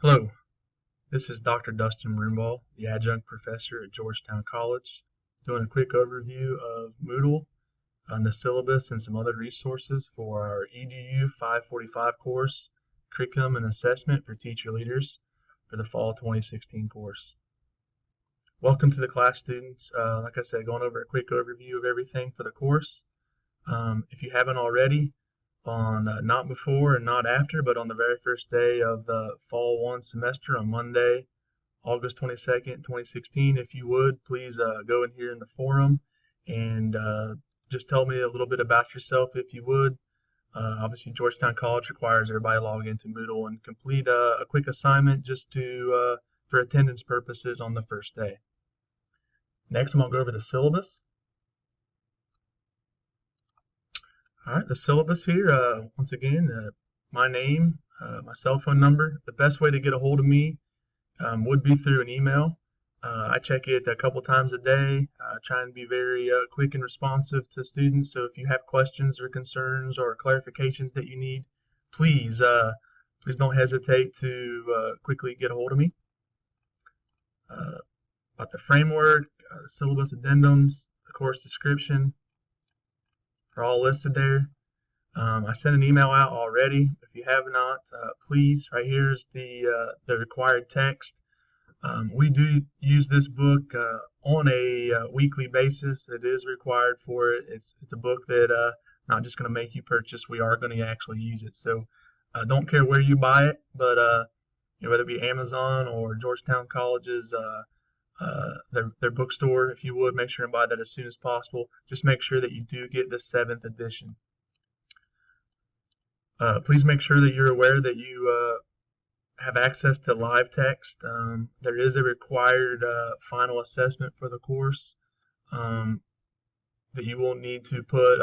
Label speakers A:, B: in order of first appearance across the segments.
A: Hello, this is Dr. Dustin Broombaugh, the adjunct professor at Georgetown College, doing a quick overview of Moodle and the syllabus and some other resources for our EDU 545 course, Curriculum and Assessment for Teacher Leaders for the Fall 2016 course. Welcome to the class, students. Like I said, going over a quick overview of everything for the course. If you haven't already, on not before and not after, but on the very first day of the Fall 1 semester on Monday, August 22nd, 2016. If you would, please go in here in the forum and just tell me a little bit about yourself if you would. Obviously, Georgetown College requires everybody to log into Moodle and complete a quick assignment just for attendance purposes on the first day. Next, I'm going to go over the syllabus. All right, the syllabus here, once again, my name, my cell phone number. The best way to get a hold of me would be through an email. I check it a couple times a day, trying to be very quick and responsive to students. So if you have questions or concerns or clarifications that you need, please don't hesitate to quickly get a hold of me. About the framework, the syllabus addendums, the course description are all listed there. I sent an email out already. If you have not, please, right here is the required text. We do use this book on a weekly basis. It is required for it. It's a book that not just going to make you purchase. We are going to actually use it. So don't care where you buy it, but whether it be Amazon or Georgetown College's their bookstore, if you would, make sure and buy that as soon as possible. Just make sure that you do get the 7th edition. Please make sure that you're aware that you have access to live text. There is a required final assessment for the course that you will need to put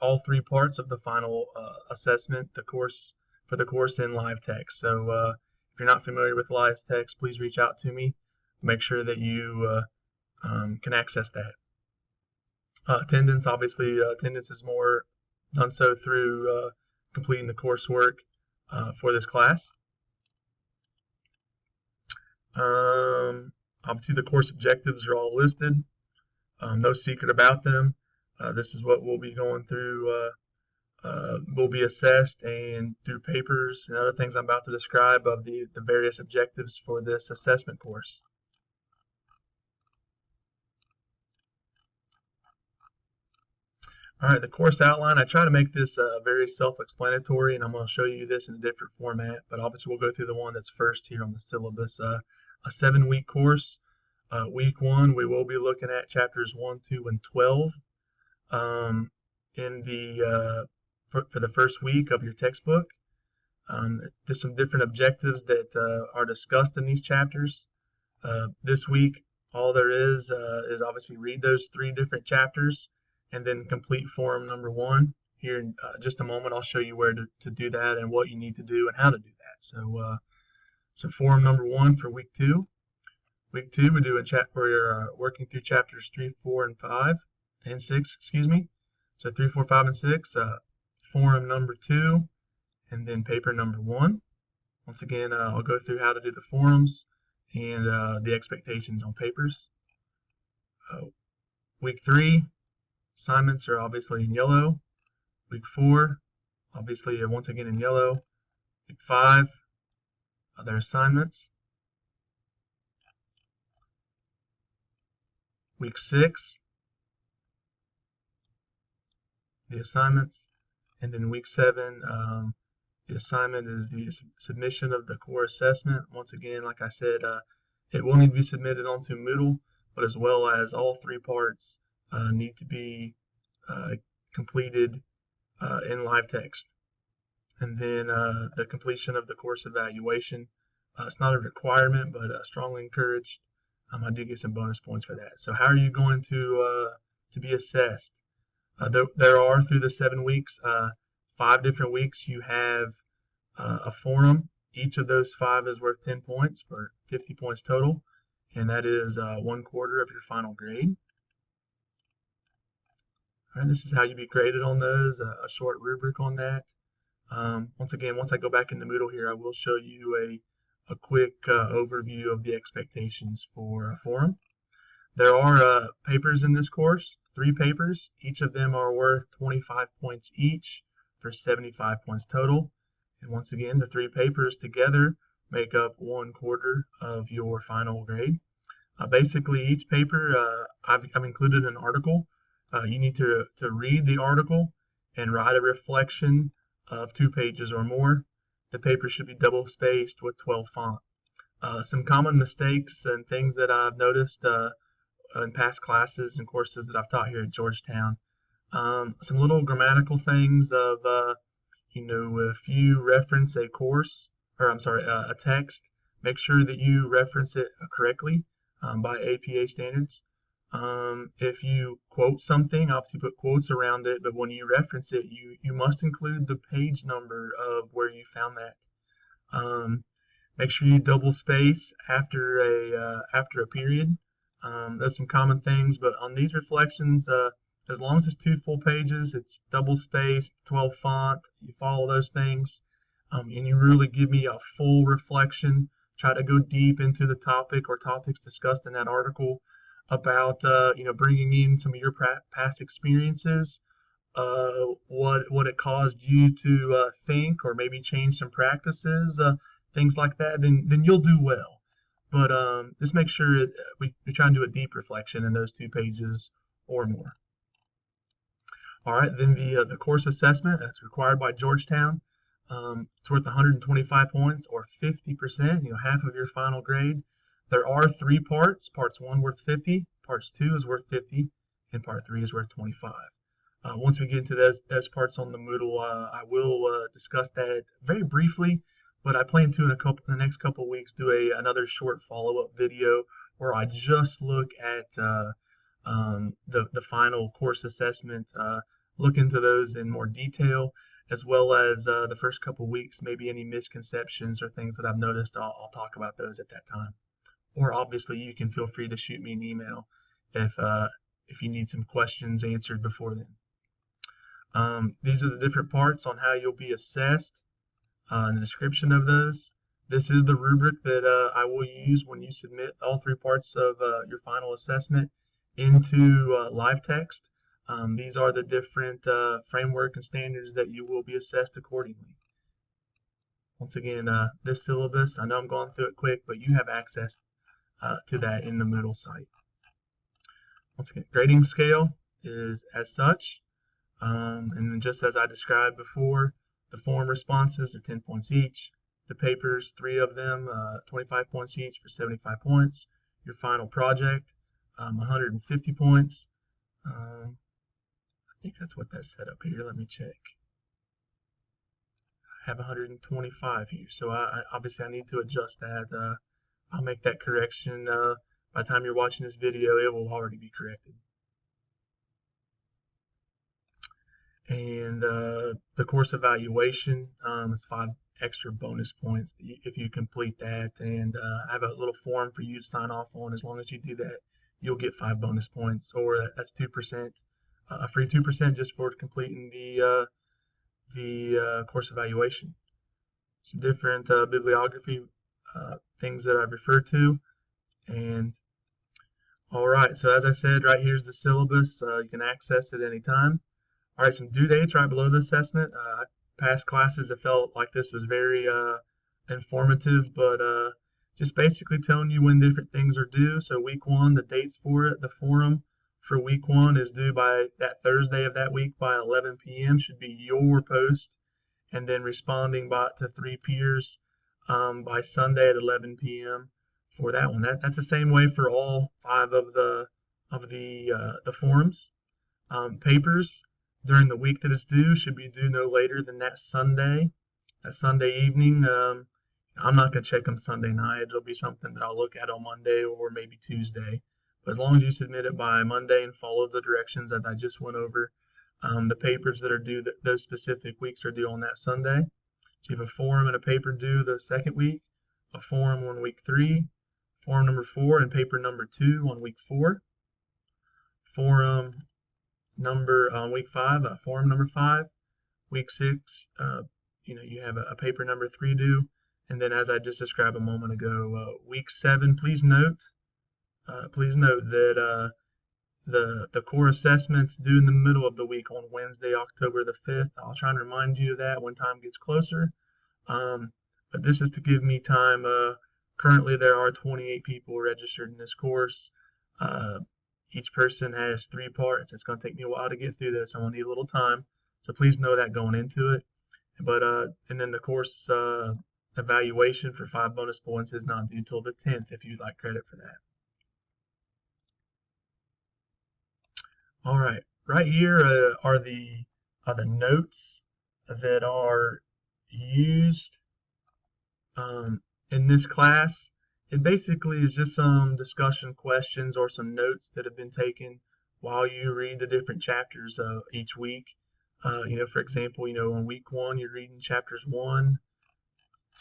A: all 3 parts of the final assessment, the course in live text. So if you're not familiar with live text, please reach out to me. Make sure that you can access that. Attendance, obviously, attendance is more done so through completing the coursework for this class. Obviously, the course objectives are all listed. No secret about them. This is what we'll be going through. Will be assessed and through papers and other things I'm about to describe of the various objectives for this assessment course. All right, the course outline, I try to make this very self-explanatory, and I'm going to show you this in a different format, but obviously we'll go through the one that's first here on the syllabus. A 7-week course. Week 1, we will be looking at chapters 1, 2, and 12 in the for the first week of your textbook. There's some different objectives that are discussed in these chapters. This week, all there is obviously read those 3 different chapters and then complete forum number 1. Here in just a moment, I'll show you where to do that and what you need to do and how to do that. So forum number 1 for week 2. Week 2, we're working through chapters 3, 4, and 5, and 6, excuse me. So 3, 4, 5, and 6, forum number 2, and then paper number 1. Once again, I'll go through how to do the forums and the expectations on papers. Week 3, assignments are obviously in yellow. Week 4, obviously once again in yellow. Week 5, other assignments. Week 6, the assignments, and then week 7, the assignment is the submission of the core assessment. Once again, like I said, it will need to be submitted onto Moodle, but as well as all 3 parts need to be completed in live text. And then the completion of the course evaluation. It's not a requirement, but strongly encouraged. I do get some bonus points for that. So how are you going to be assessed? There are, through the 7 weeks, 5 different weeks you have a forum. Each of those 5 is worth 10 points for 50 points total, and that is 1/4 of your final grade. All right, this is how you be graded on those, a short rubric on that. Once again, once I go back into Moodle here, I will show you a quick overview of the expectations for a forum. There are papers in this course, 3 papers. Each of them are worth 25 points each for 75 points total. And once again, the 3 papers together make up 1/4 of your final grade. Basically, each paper, I've included an article. You need to read the article and write a reflection of 2 pages or more. The paper should be double spaced with 12 font. Some common mistakes and things that I've noticed in past classes and courses that I've taught here at Georgetown. Some little grammatical things of, if you reference a course, or I'm sorry, a text, make sure that you reference it correctly by APA standards. If you quote something, obviously put quotes around it, but when you reference it, you must include the page number of where you found that. Make sure you double space after a period. There's some common things, but on these reflections, as long as it's 2 full pages, it's double spaced, 12 font, you follow those things, and you really give me a full reflection. Try to go deep into the topic or topics discussed in that article about, bringing in some of your past experiences, what it caused you to think, or maybe change some practices, things like that. Then you'll do well. But just make sure we try and do a deep reflection in those 2 pages or more. All right, then the course assessment that's required by Georgetown. It's worth 125 points, or 50%, half of your final grade. There are 3 parts. Parts 1 worth 50, parts 2 is worth 50, and part 3 is worth 25. Once we get into those parts on the Moodle, I will discuss that very briefly, but I plan to in the next couple of weeks do another short follow-up video where I just look at the final course assessment, look into those in more detail, as well as the first couple weeks, maybe any misconceptions or things that I've noticed. I'll talk about those at that time. Or obviously, you can feel free to shoot me an email if you need some questions answered before then. These are the different parts on how you'll be assessed, and the description of those. This is the rubric that I will use when you submit all 3 parts of your final assessment into live text. These are the different framework and standards that you will be assessed accordingly. Once again, this syllabus, I know I'm going through it quick, but you have access to that in the Moodle site. Once again, grading scale is as such, and then just as I described before, the forum responses are 10 points each. The papers, 3 of them, 25 points each for 75 points. Your final project, 150 points. I think that's what that's set up here. Let me check. I have 125 here, so obviously I need to adjust that. I'll make that correction. By the time you're watching this video, it will already be corrected. And the course evaluation is 5 extra bonus points if you complete that, and I have a little form for you to sign off on. As long as you do that, you'll get 5 bonus points, or that's 2%, a free 2% just for completing the course evaluation. Some different bibliography things that I've referred to. And all right, so as I said, right here's the syllabus. You can access it anytime. All right, some due dates right below the assessment. Past classes, I felt like this was very informative, but just basically telling you when different things are due. So week 1, the dates for it, the forum for week 1 is due by that Thursday of that week by 11 p.m. should be your post, and then responding to 3 peers by Sunday at 11 p.m. for that one. That's the same way for all 5 of the forums. Papers during the week that it's due should be due no later than that Sunday evening. I'm not going to check them Sunday night. It'll be something that I'll look at on Monday or maybe Tuesday. But as long as you submit it by Monday and follow the directions that I just went over, the papers that are due those specific weeks are due on that Sunday. So you have a forum and a paper due the 2nd week, a forum on week 3, forum number 4, and paper number 2 on week 4. Forum number on week 5, forum number 5, week 6, you have a paper number 3 due, And then, as I just described a moment ago, week 7, please note that the core assessment's due in the middle of the week on Wednesday, October the 5th. I'll try and remind you of that when time gets closer. But this is to give me time. Currently, there are 28 people registered in this course. Each person has 3 parts. It's going to take me a while to get through this. I'm going to need a little time. So please know that going into it. But and then the course evaluation for 5 bonus points is not due until the 10th if you'd like credit for that. All right, right here are the notes that are used in this class. It basically is just some discussion questions or some notes that have been taken while you read the different chapters each week. For example, in week 1 you're reading chapters 1,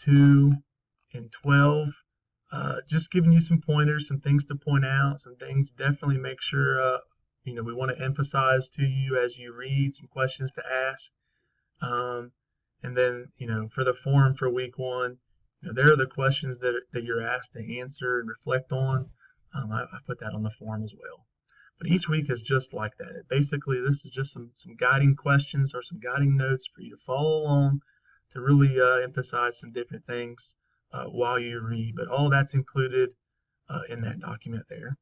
A: 2, and 12. Just giving you some pointers, some things to point out, some things definitely make sure we want to emphasize to you as you read, some questions to ask. And then, for the forum for week 1, there are the questions that you're asked to answer and reflect on. I put that on the forum as well. But each week is just like that. Basically, this is just some guiding questions or some guiding notes for you to follow along to really emphasize some different things while you read. But all that's included in that document there.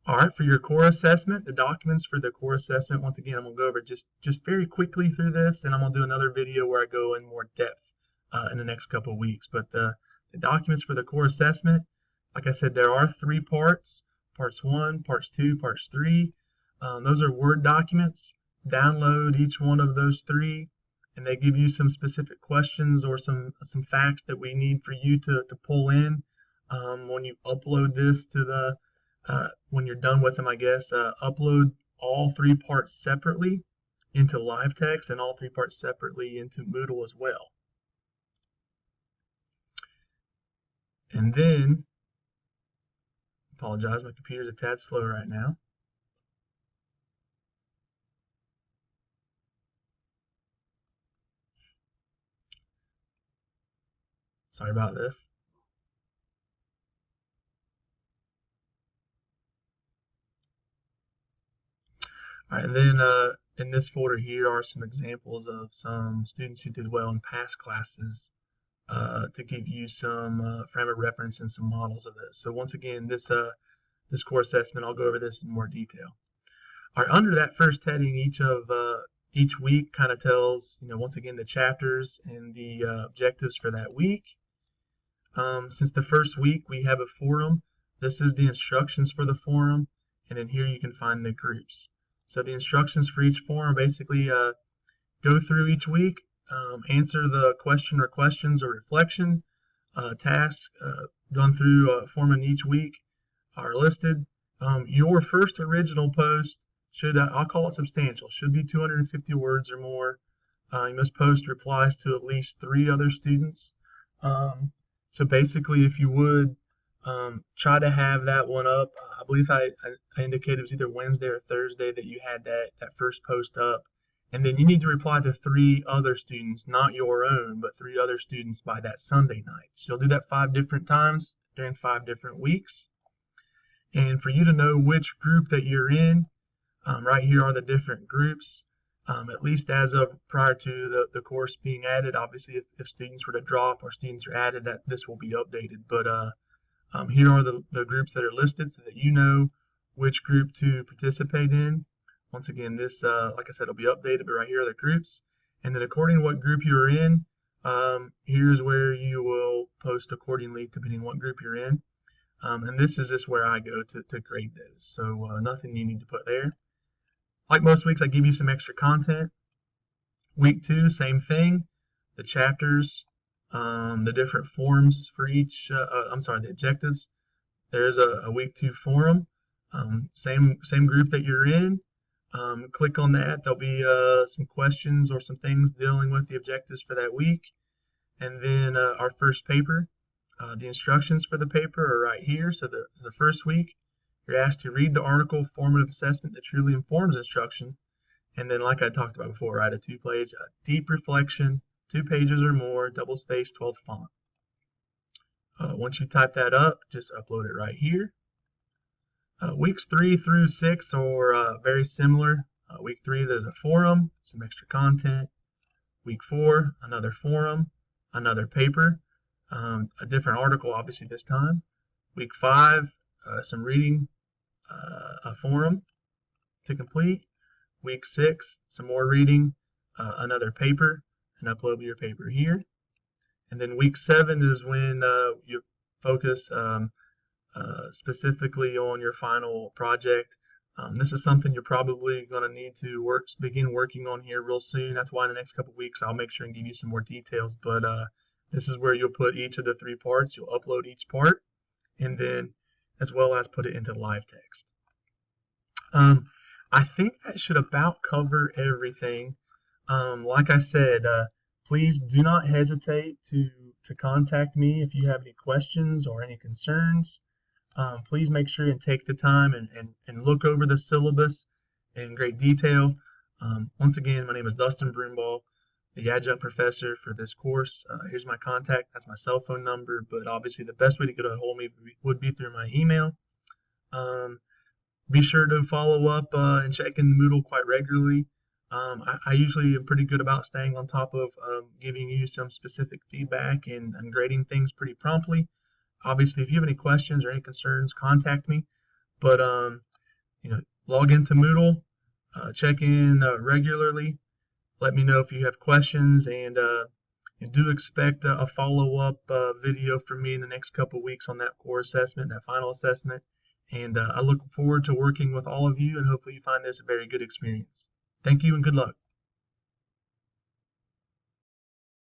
A: All right, for your core assessment, the documents for the core assessment, once again, I'm going to go over just very quickly through this, and I'm going to do another video where I go in more depth in the next couple of weeks. But the documents for the core assessment, like I said, there are 3 parts, parts 1, parts 2, parts 3. Those are Word documents. Download each one of those 3, and they give you some specific questions or some facts that we need for you to pull in when you upload this to the when you're done with them, I guess. Upload all 3 parts separately into LiveText and all 3 parts separately into Moodle as well. And then, apologize, my computer's a tad slow right now. Sorry about this. All right, and then in this folder here are some examples of some students who did well in past classes to give you some frame of reference and some models of this. So once again, this core assessment, I'll go over this in more detail. All right, under that first heading, each week kind of tells, once again, the chapters and the objectives for that week. Since the first week we have a forum, this is the instructions for the forum, and then here you can find the groups. So the instructions for each forum basically go through each week, answer the question or questions or reflection tasks done through forum each week are listed. Your first original post should, I'll call it substantial, should be 250 words or more. You must post replies to at least 3 other students. So basically, if you would try to have that one up, I believe I indicated it was either Wednesday or Thursday that you had that first post up. And then you need to reply to 3 other students, not your own, but 3 other students by that Sunday night. So you'll do that 5 different times during 5 different weeks. And for you to know which group that you're in, right here are the different groups. At least as of prior to the course being added. Obviously, if students were to drop or students are added, that this will be updated. But here are the groups that are listed so that you know which group to participate in. Once again, this, like I said, will be updated, but right here are the groups. And then according to what group you're in, here's where you will post accordingly depending on what group you're in. And this is just where I go to grade those. So nothing you need to put there. Like most weeks, I give you some extra content. Week 2, same thing. The chapters, the different forums for each, the objectives. There's a week 2 forum. Same group that you're in. Click on that. There'll be some questions or some things dealing with the objectives for that week. And then our first paper. The instructions for the paper are right here. So the first week, you're asked to read the article, Formative Assessment That Truly Informs Instruction. And then, like I talked about before, write a 2-page deep reflection, 2 pages or more, double-spaced, 12th font. Once you type that up, just upload it right here. Weeks 3 through 6 are very similar. Week 3, there's a forum, some extra content. Week 4, another forum, another paper, a different article, obviously, this time. Week 5, some reading, a forum to complete. Week 6, some more reading, another paper, and upload your paper here. And then week 7 is when you focus specifically on your final project. This is something you're probably going to need to begin working on here real soon. That's why in the next couple of weeks I'll make sure and give you some more details. But this is where you'll put each of the 3 parts. You'll upload each part, and then as well as put it into live text. I think that should about cover everything. Like I said, please do not hesitate to contact me if you have any questions or any concerns. Please make sure and take the time and look over the syllabus in great detail. Once again, my name is Dustin Broomball, the adjunct professor for this course. Here's my contact. That's my cell phone number, but obviously the best way to get a hold of me would be through my email. Be sure to follow up and check in the Moodle quite regularly. I usually am pretty good about staying on top of giving you some specific feedback and grading things pretty promptly. Obviously, if you have any questions or any concerns, contact me. But log into Moodle, check in regularly. Let me know if you have questions, and do expect a follow-up video from me in the next couple of weeks on that core assessment, that final assessment. And I look forward to working with all of you, and hopefully you find this a very good experience. Thank you and good luck.